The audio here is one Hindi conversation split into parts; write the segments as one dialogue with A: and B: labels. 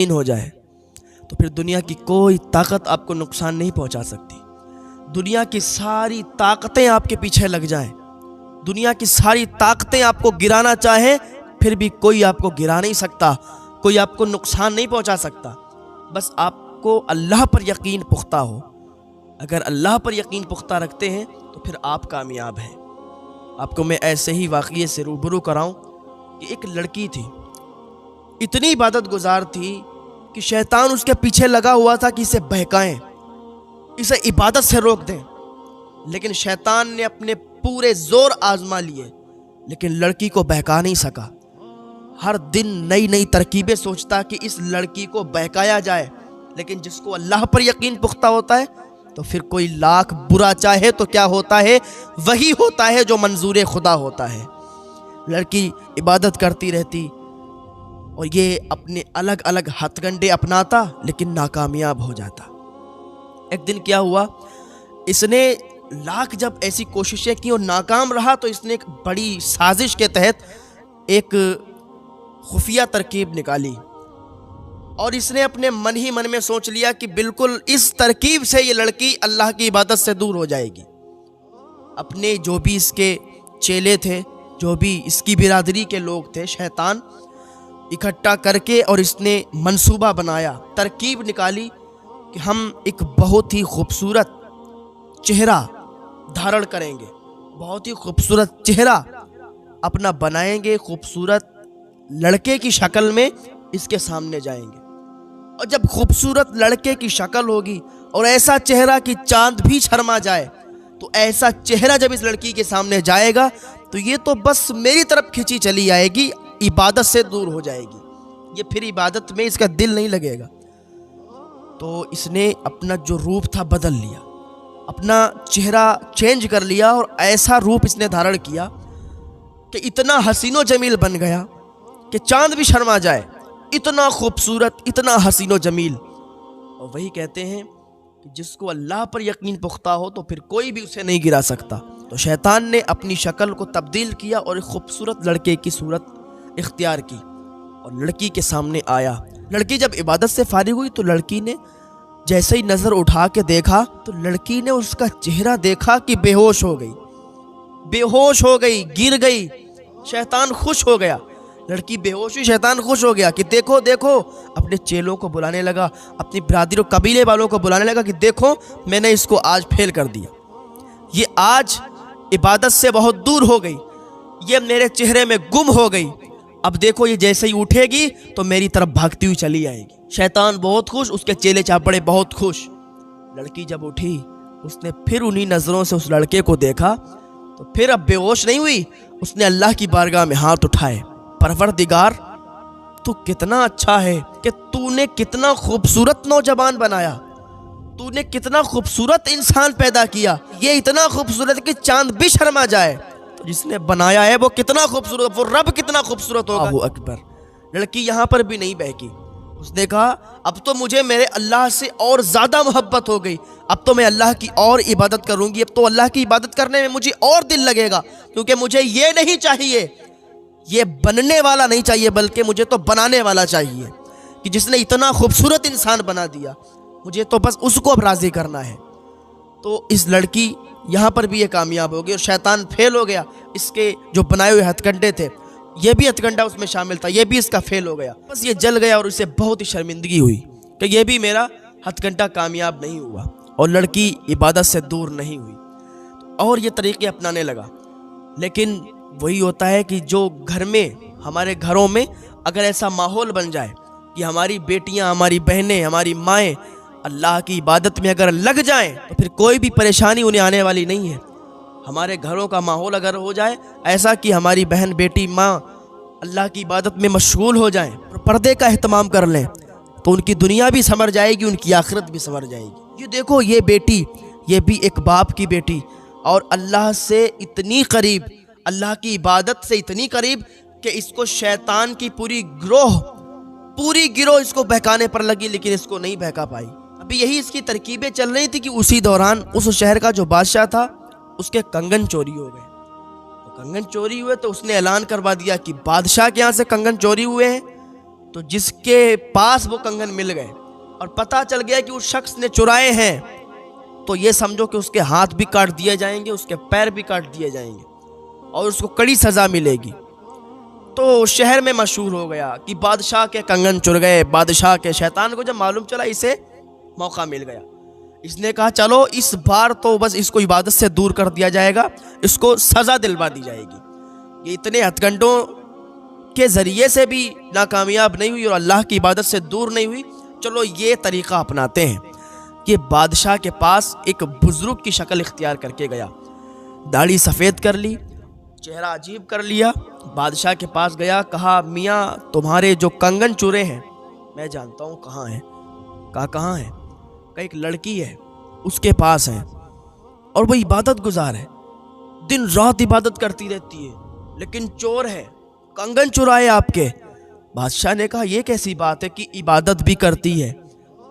A: हो जाए तो फिर दुनिया की कोई ताकत आपको नुकसान नहीं पहुंचा सकती। दुनिया की सारी ताकतें आपके पीछे लग जाएं, दुनिया की सारी ताकतें आपको गिराना चाहे, फिर भी कोई आपको गिरा नहीं सकता, कोई आपको नुकसान नहीं पहुंचा सकता। बस आपको अल्लाह पर यकीन पुख्ता हो। अगर अल्लाह पर यकीन पुख्ता रखते हैं तो फिर आप कामयाब हैं। आपको मैं ऐसे ही वाक़ये से रूबरू कराऊं कि एक लड़की थी, इतनी इबादत गुजार थी कि शैतान उसके पीछे लगा हुआ था कि इसे बहकाएं, इसे इबादत से रोक दें। लेकिन शैतान ने अपने पूरे जोर आजमा लिए, लेकिन लड़की को बहका नहीं सका। हर दिन नई नई तरकीबें सोचता कि इस लड़की को बहकाया जाए, लेकिन जिसको अल्लाह पर यकीन पुख्ता होता है तो फिर कोई लाख बुरा चाहे तो क्या होता है, वही होता है जो मंजूर खुदा होता है। लड़की इबादत करती रहती और ये अपने अलग अलग हथकंडे अपनाता, लेकिन नाकामयाब हो जाता। एक दिन क्या हुआ, इसने लाख जब ऐसी कोशिशें की और नाकाम रहा तो इसने एक बड़ी साजिश के तहत एक खुफिया तरकीब निकाली और इसने अपने मन ही मन में सोच लिया कि बिल्कुल इस तरकीब से ये लड़की अल्लाह की इबादत से दूर हो जाएगी। अपने जो भी इसके चेले थे, जो भी इसकी बिरादरी के लोग थे, शैतान इकट्ठा करके और इसने मंसूबा बनाया, तरकीब निकाली कि हम एक बहुत ही खूबसूरत चेहरा धारण करेंगे, बहुत ही खूबसूरत चेहरा अपना बनाएंगे, खूबसूरत लड़के की शक्ल में इसके सामने जाएंगे। और जब खूबसूरत लड़के की शक्ल होगी और ऐसा चेहरा कि चांद भी शर्मा जाए, तो ऐसा चेहरा जब इस लड़की के सामने जाएगा तो ये तो बस मेरी तरफ खिंची चली आएगी, इबादत से दूर हो जाएगी, ये फिर इबादत में इसका दिल नहीं लगेगा। तो इसने अपना जो रूप था बदल लिया, अपना चेहरा चेंज कर लिया और ऐसा रूप इसने धारण किया कि इतना हसीनो जमील बन गया कि चांद भी शर्मा जाए, इतना खूबसूरत, इतना हसीनो जमील। और वही कहते हैं कि जिसको अल्लाह पर यकीन पुख्ता हो तो फिर कोई भी उसे नहीं गिरा सकता। तो शैतान ने अपनी शक्ल को तब्दील किया और एक खूबसूरत लड़के की सूरत इख्तियार की और लड़की के सामने आया। लड़की जब इबादत से फारिग हुई तो लड़की ने जैसे ही नज़र उठा के देखा तो लड़की ने उसका चेहरा देखा कि बेहोश हो गई, बेहोश हो गई, गिर गई। शैतान खुश हो गया, लड़की बेहोश हुई, शैतान खुश हो गया कि देखो देखो। अपने चेलों को बुलाने लगा, अपनी बिरादरी कबीले वालों को बुलाने लगा कि देखो मैंने इसको आज फेल कर दिया, ये आज इबादत से बहुत दूर हो गई, ये मेरे चेहरे में गुम हो गई। अब देखो ये जैसे ही उठेगी तो मेरी तरफ भागती हुई चली आएगी। शैतान बहुत खुश, उसके चेले चापड़े बहुत खुश। लड़की जब उठी उसने फिर उन्हीं नज़रों से उस लड़के को देखा तो फिर अब बेहोश नहीं हुई, उसने अल्लाह की बारगाह में हाथ उठाए, परवरदिगार तू कितना अच्छा है कि तूने कितना खूबसूरत नौजवान बनाया, तूने कितना खूबसूरत इंसान पैदा किया, ये इतना खूबसूरत कि चांद भी शर्मा जाए। तो जिसने बनाया है वो कितना खूबसूरत, वो रब कितना खूबसूरत होगा। अल्लाहू अकबर। लड़की यहाँ पर भी नहीं बहकी, उसने कहा अब तो मुझे मेरे अल्लाह से और ज़्यादा मोहब्बत हो गई, अब तो मैं अल्लाह की और इबादत करूँगी, अब तो अल्लाह की इबादत करने में मुझे और दिल लगेगा, क्योंकि मुझे ये नहीं चाहिए, ये बनने वाला नहीं चाहिए, बल्कि मुझे तो बनाने वाला चाहिए कि जिसने इतना खूबसूरत इंसान बना दिया, मुझे तो बस उसको अब राज़ी करना है। तो इस लड़की यहाँ पर भी ये कामयाब हो गई और शैतान फेल हो गया। इसके जो बनाए हुए हथकंडे थे, ये भी हथकंडा उसमें शामिल था, ये भी इसका फेल हो गया। बस ये जल गया और इसे बहुत ही शर्मिंदगी हुई कि ये भी मेरा हथकंडा कामयाब नहीं हुआ और लड़की इबादत से दूर नहीं हुई और ये तरीके अपनाने लगा। लेकिन वही होता है कि जो घर में, हमारे घरों में अगर ऐसा माहौल बन जाए कि हमारी बेटियां, हमारी बहनें, हमारी माएँ अल्लाह की इबादत में अगर लग जाएं तो फिर कोई भी परेशानी उन्हें आने वाली नहीं है। हमारे घरों का माहौल अगर हो जाए ऐसा कि हमारी बहन, बेटी, माँ अल्लाह की इबादत में मशगूल हो जाएं और पर्दे का एहतमाम कर लें तो उनकी दुनिया भी संवर जाएगी, उनकी आखिरत भी संवर जाएगी। ये देखो, ये बेटी, ये भी एक बाप की बेटी और अल्लाह से इतनी करीब, अल्लाह की इबादत से इतनी करीब कि इसको शैतान की पूरी गिरोह इसको बहकाने पर लगी, लेकिन इसको नहीं बहका पाई। अभी यही इसकी तरकीबें चल रही थी कि उसी दौरान उस शहर का जो बादशाह था उसके कंगन चोरी हो गए। तो कंगन चोरी हुए तो उसने ऐलान करवा दिया कि बादशाह के यहाँ से कंगन चोरी हुए हैं, तो जिसके पास वो कंगन मिल गए और पता चल गया कि उस शख्स ने चुराए हैं, तो ये समझो कि उसके हाथ भी काट दिए जाएंगे, उसके पैर भी काट दिए जाएंगे और उसको कड़ी सज़ा मिलेगी। तो शहर में मशहूर हो गया कि बादशाह के कंगन चुर गए। बादशाह के शैतान को जब मालूम चला, इसे मौका मिल गया, इसने कहा चलो इस बार तो बस इसको इबादत से दूर कर दिया जाएगा, इसको सज़ा दिलवा दी जाएगी। ये इतने हथकंडों के ज़रिए से भी नाकामयाब नहीं हुई और अल्लाह की इबादत से दूर नहीं हुई। चलो ये तरीक़ा अपनाते हैं। कि बादशाह के पास एक बुजुर्ग की शक्ल इख्तियार करके गया, दाढ़ी सफ़ेद कर ली, चेहरा अजीब कर लिया। बादशाह के पास गया, कहा मियाँ तुम्हारे जो कंगन चुरे हैं मैं जानता हूँ कहाँ हैं। कहा कहाँ है? कहा एक लड़की है उसके पास है और वो इबादत गुजार है, दिन रात इबादत करती रहती है, लेकिन चोर है, कंगन चुराए आपके। बादशाह ने कहा यह कैसी बात है कि इबादत भी करती है,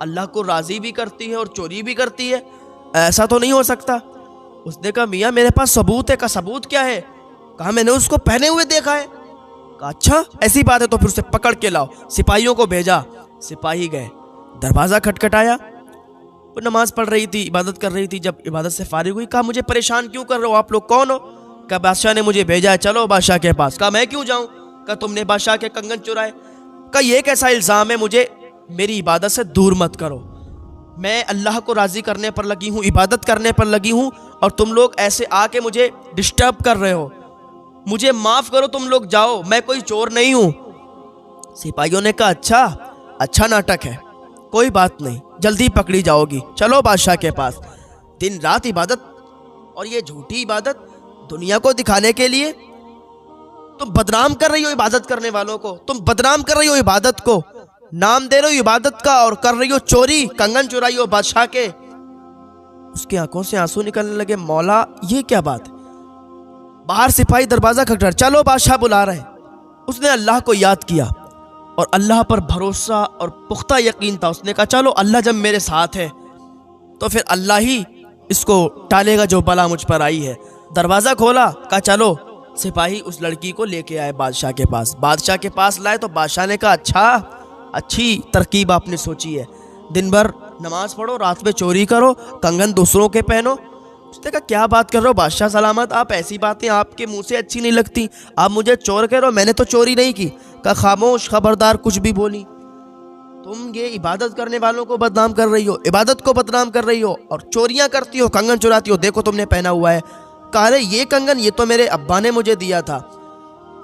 A: अल्लाह को राज़ी भी करती है और चोरी भी करती है, ऐसा तो नहीं हो सकता। उसने कहा मियाँ मेरे पास सबूत है। का सबूत क्या है? कहा मैंने उसको पहने हुए देखा है। कहा अच्छा ऐसी बात है तो फिर उसे पकड़ के लाओ। सिपाहियों को भेजा, सिपाही गए, दरवाज़ा खटखटाया, वो नमाज पढ़ रही थी, इबादत कर रही थी। जब इबादत से फारिग हुई, कहा मुझे परेशान क्यों कर रहे हो, आप लोग कौन हो? कहा बादशाह ने मुझे भेजा है, चलो बादशाह के पास। कहा मैं क्यों जाऊँ? कहा तुमने बादशाह के कंगन चुराए। कहा यह कैसा इल्ज़ाम है, मुझे मेरी इबादत से दूर मत करो, मैं अल्लाह को राज़ी करने पर लगी हूँ, इबादत करने पर लगी हूँ और तुम लोग ऐसे आके मुझे डिस्टर्ब कर रहे हो, मुझे माफ़ करो, तुम लोग जाओ, मैं कोई चोर नहीं हूँ। सिपाहियों ने कहा अच्छा अच्छा नाटक है, कोई बात नहीं, जल्दी पकड़ी जाओगी, चलो बादशाह के पास। दिन रात इबादत, और ये झूठी इबादत दुनिया को दिखाने के लिए तुम बदनाम कर रही हो इबादत करने वालों को, तुम बदनाम कर रही हो इबादत को, नाम दे रही हो इबादत का और कर रही हो चोरी, कंगन चुराई हो बादशाह के। उसकी आंखों से आंसू निकलने लगे, मौला ये क्या बात है? बाहर सिपाही दरवाजा खटखटा, चलो बादशाह बुला रहे। उसने अल्लाह को याद किया और अल्लाह पर भरोसा और पुख्ता यकीन था। उसने कहा चलो अल्लाह जब मेरे साथ है तो फिर अल्लाह ही इसको टालेगा जो बला मुझ पर आई है। दरवाज़ा खोला, कहा चलो। सिपाही उस लड़की को लेके आए बादशाह के पास। बादशाह के पास लाए तो बादशाह ने कहा अच्छा, अच्छी तरकीब आपने सोची है, दिन भर नमाज पढ़ो, रात में चोरी करो, कंगन दूसरों के पहनो। उसने कहा क्या बात कर रहे हो बादशाह सलामत, आप ऐसी बातें आपके मुंह से अच्छी नहीं लगती, आप मुझे चोर कह रहे हो, मैंने तो चोरी नहीं की। कहा खामोश, खबरदार, कुछ भी बोली, तुम ये इबादत करने वालों को बदनाम कर रही हो, इबादत को बदनाम कर रही हो और चोरियां करती हो, कंगन चुराती हो, देखो तुमने पहना हुआ है। कहा अरे ये कंगन ये तो मेरे अब्बा ने मुझे दिया था,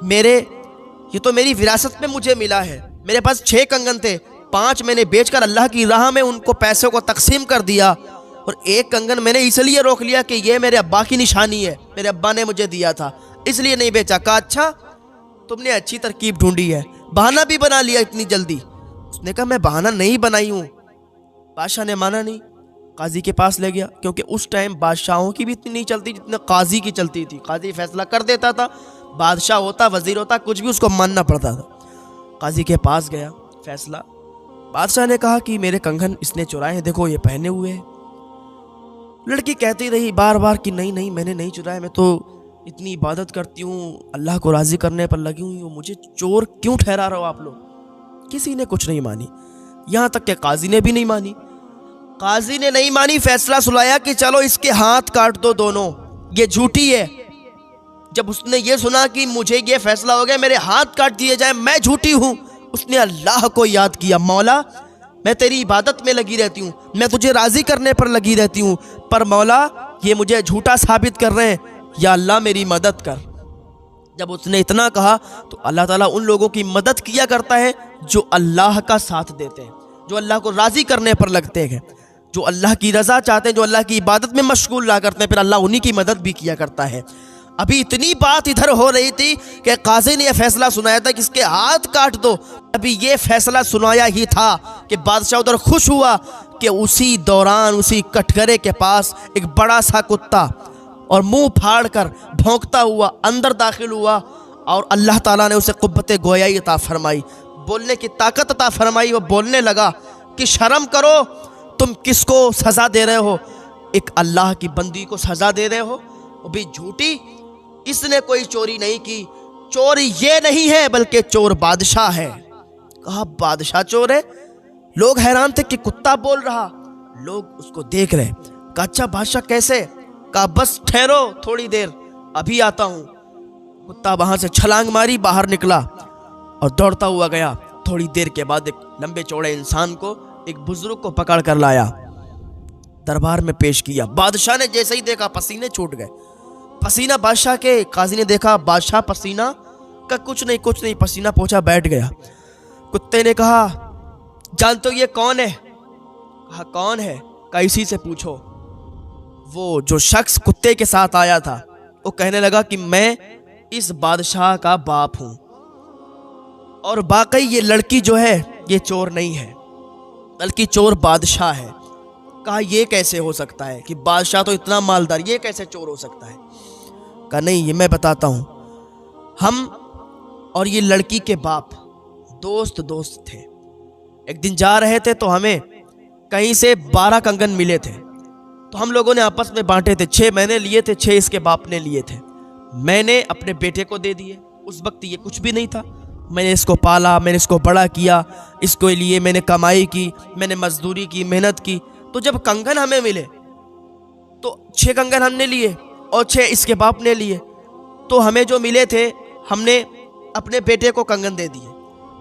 A: ये तो मेरी विरासत में मुझे मिला है, मेरे पास 6 कंगन थे, 5 मैंने बेचकर अल्लाह की राह में उनको पैसों को तकसीम कर दिया और 1 कंगन मैंने इसलिए रोक लिया कि ये मेरे अब्बा की निशानी है, मेरे अब्बा ने मुझे दिया था इसलिए नहीं बेचा। कहा अच्छा तुमने अच्छी तरकीब ढूंढी है, बहाना भी बना लिया इतनी जल्दी। उसने कहा मैं बहाना नहीं बनाई हूँ। बादशाह ने माना नहीं, काजी के पास ले गया, क्योंकि उस टाइम बादशाहों की भी इतनी नहीं चलती जितने काजी की चलती थी। काजी फैसला कर देता था, बादशाह होता, वजीर होता, कुछ भी उसको मानना पड़ता था। काजी के पास गया, फैसला। बादशाह ने कहा कि मेरे कंगन इसने चुराए हैं, देखो ये पहने हुए हैं। लड़की कहती रही बार बार कि नहीं नहीं मैंने नहीं चुराए, मैं तो इतनी इबादत करती हूँ, अल्लाह को राज़ी करने पर लगी हुई हूँ, मुझे चोर क्यों ठहरा रहे हो आप लोग? किसी ने कुछ नहीं मानी, यहाँ तक कि काजी ने भी नहीं मानी। काजी ने नहीं मानी, फैसला सुनाया कि चलो इसके हाथ काट दो दोनों, ये झूठी है। जब उसने ये सुना कि मुझे ये फैसला हो गया मेरे हाथ काट दिए जाए, मैं झूठी हूँ, उसने अल्लाह को याद किया, मौला मैं तेरी इबादत में लगी रहती हूँ, मैं तुझे राज़ी करने पर लगी रहती हूँ, पर मौला ये मुझे झूठा साबित कर रहे हैं, या अल्लाह मेरी मदद कर। जब उसने इतना कहा तो अल्लाह ताला उन लोगों की मदद किया करता है जो अल्लाह का साथ देते हैं, जो अल्लाह को राज़ी करने पर लगते हैं, जो अल्लाह की रज़ा चाहते हैं, जो अल्लाह की इबादत में मशगूल रहा करते हैं, फिर अल्लाह उन्हीं की मदद भी किया करता है। अभी इतनी बात इधर हो रही थी कि काजी ने यह फैसला सुनाया था कि इसके हाथ काट दो। अभी ये फैसला सुनाया ही था कि बादशाह उधर खुश हुआ कि उसी दौरान उसी कटघरे के पास एक बड़ा सा कुत्ता और मुंह फाड़ कर भौंकता हुआ अंदर दाखिल हुआ और अल्लाह ताला ने उसे कुव्वत गोयाई अता फरमाई, बोलने की ताकत अता फरमाई। वो बोलने लगा कि शर्म करो, तुम किसको सज़ा दे रहे हो? एक अल्लाह की बंदी को सज़ा दे रहे हो, वो भी झूठी। इसने कोई चोरी नहीं की, चोर ये नहीं है बल्कि चोर बादशाह है। कहा बादशाह चोर है। लोग हैरान थे कि कुत्ता बोल रहा, लोग उसको देख रहे। कहा अच्छा बादशाह कैसे? कहा बस ठहरो थोड़ी देर, अभी आता हूं। कुत्ता वहां से छलांग मारी, बाहर निकला और दौड़ता हुआ गया। थोड़ी देर के बाद एक लंबे चौड़े इंसान को, एक बुजुर्ग को पकड़ कर लाया, दरबार में पेश किया। बादशाह ने जैसे ही देखा पसीने छूट गए। पसीना बादशाह के, काजी ने देखा बादशाह पसीना का कुछ नहीं, पसीना पोंछा बैठ गया। कुत्ते ने कहा जानते हो ये कौन है? कहा कौन है? कहा इसी से पूछो। वो जो शख्स कुत्ते के साथ आया था वो कहने लगा कि मैं इस बादशाह का बाप हूं और वाकई ये लड़की जो है ये चोर नहीं है, बल्कि चोर बादशाह है। कहा ये कैसे हो सकता है कि बादशाह तो इतना मालदार, ये कैसे चोर हो सकता है? कहा नहीं, ये मैं बताता हूं। हम और ये लड़की के बाप दोस्त थे। एक दिन जा रहे थे तो हमें कहीं से 12 कंगन मिले थे, तो हम लोगों ने आपस में बांटे थे। 6 मैंने लिए थे, 6 इसके बाप ने लिए थे। मैंने अपने बेटे को दे दिए। उस वक्त ये कुछ भी नहीं था। मैंने इसको पाला, मैंने इसको बड़ा किया, इसको लिए मैंने कमाई की, मैंने मजदूरी की, मेहनत की। तो जब कंगन हमें मिले तो 6 कंगन हमने लिए और 6 इसके बाप ने लिए। तो हमें जो मिले थे हमने अपने बेटे को कंगन दे दिए।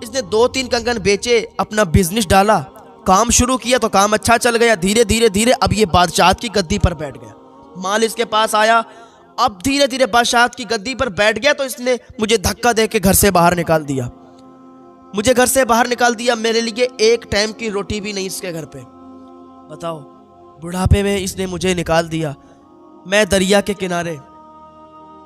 A: इसने 2-3 कंगन बेचे, अपना बिजनेस डाला, काम शुरू किया तो काम अच्छा चल गया। धीरे धीरे अब ये बादशाह की गद्दी पर बैठ गया। माल इसके पास आया, अब धीरे धीरे बादशाह की गद्दी पर बैठ गया। तो इसने मुझे धक्का दे के घर से बाहर निकाल दिया। मुझे घर से बाहर निकाल दिया। मेरे लिए एक टाइम की रोटी भी नहीं इसके घर पे। बताओ, बुढ़ापे में इसने मुझे निकाल दिया। मैं दरिया के किनारे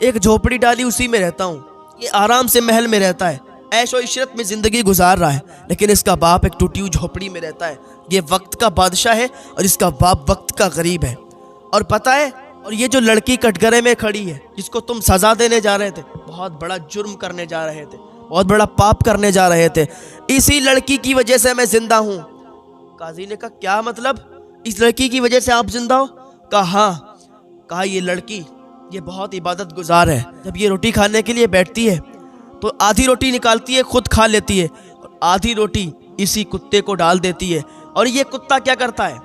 A: एक झोपड़ी डाली, उसी में रहता हूँ। ये आराम से महल में रहता है, ऐशो इशरत में जिंदगी गुजार रहा है, लेकिन इसका बाप एक टूटी हुई झोपड़ी में रहता है। ये वक्त का बादशाह है और इसका बाप वक्त का गरीब है। और पता है, और ये जो लड़की कटघरे में खड़ी है जिसको तुम सजा देने जा रहे थे, बहुत बड़ा जुर्म करने जा रहे थे, बहुत बड़ा पाप करने जा रहे थे, इसी लड़की की वजह से मैं जिंदा हूं। काजी ने कहा क्या मतलब, इस लड़की की वजह से आप जिंदा हो? कहा हाँ। कहा ये लड़की ये बहुत इबादत गुजार है। जब ये रोटी खाने के लिए बैठती है तो आधी रोटी निकालती है, खुद खा लेती है, और आधी रोटी इसी कुत्ते को डाल देती है। और ये कुत्ता क्या करता है,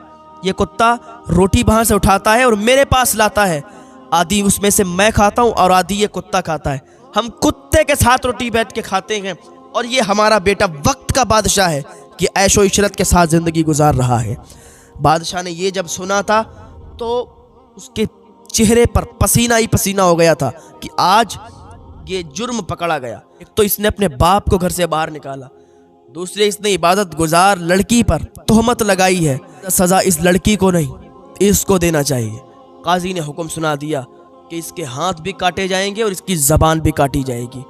A: ये कुत्ता रोटी वहां से उठाता है और मेरे पास लाता है। आधी उसमें से मैं खाता हूँ और आधी ये कुत्ता खाता है। हम कुत्ते के साथ रोटी बैठ के खाते हैं। और ये हमारा बेटा वक्त का बादशाह है कि ऐशो इशरत के साथ ज़िंदगी गुजार रहा है। बादशाह ने ये जब सुना था तो उसके चेहरे पर पसीना ही पसीना हो गया था कि आज ये जुर्म पकड़ा गया। एक तो इसने अपने बाप को घर से बाहर निकाला, दूसरे इसने इबादत गुजार लड़की पर तोहमत लगाई है। सज़ा इस लड़की को नहीं, इसको देना चाहिए। काजी ने हुक्म सुना दिया कि इसके हाथ भी काटे जाएंगे और इसकी ज़बान भी काटी जाएगी।